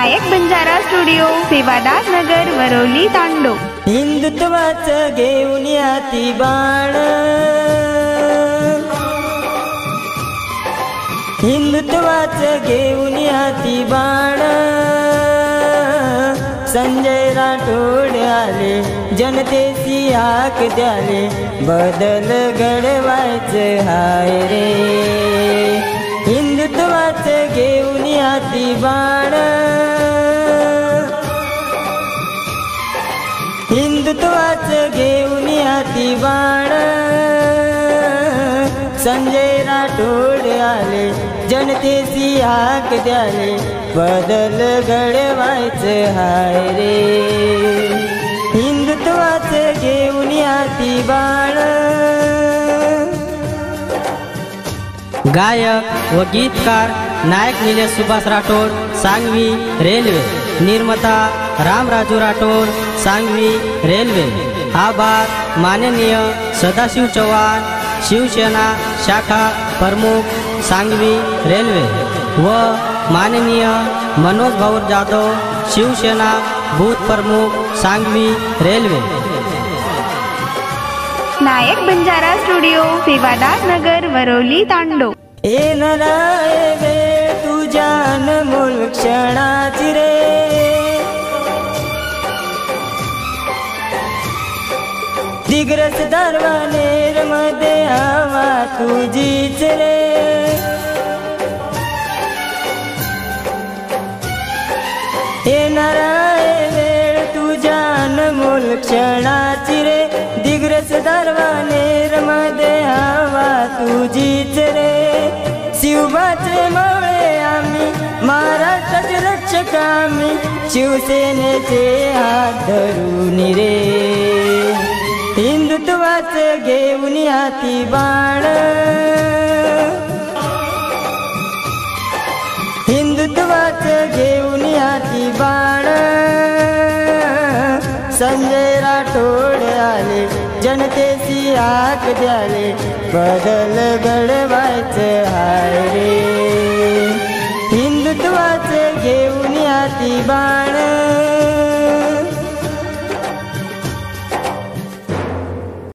नायक Banjara studio, Sevadas नगर, Varolii, तांडो। हिंदुत्वाचं घेऊन याती बाण, हिंदुत्वाचं घेऊन याती बाण। संजय राठोड आले जनतेची हाक द्याले, बदल घडवायचं हाय रे। हिंदुत्वाचं घेऊन याती बाण, हिंदुत्वाचं घेऊन याती बाण। संजय राठोड आले जनतेची हाक द्याले, बदल घडवायचं हाय रे। हिंदुत्वाचं घेऊन याती बाण। गायक व गीतकार नायक निलेश सुभाष राठोड, सांगवी रेल्वे। निर्माता रामराजू राठोड, सांगवी रेल्वे। आभार माननीय सदाशिव चव्हाण, शिवसेना शाखा प्रमुख, सांगवी रेल्वे व माननीय मनोज भाऊ जाधव, शिवसेना बूथ प्रमुख, सांगवी रेल्वे। नायक बंजारा स्टुडिओ, सेवादास नगर, वरोली, तांडो। येणारा वेळ तुझ्या अनमोल क्षणाची रे, दिग्रस दरवानेर मध्ये हवा तुझीच रे। येणारा वेळ तुझ्या अनमोल क्षणाची रे, दिग्रस दरवानेर मध्ये हवा तुझीच रे। शिवबाचे मावळे आम्ही, महाराष्ट्राचे रक्षक आम्ही, शिवसेनेचे हात धरून रे। हिंदुत्वाचं घेऊन याती बाण, हिंदुत्वाचं घेऊन याती बाण। संजय राठोड आले जनतेची हाक द्याले, बदल घडवायचं हाय रे। हिंदुत्वाचं घेऊन याती बाण।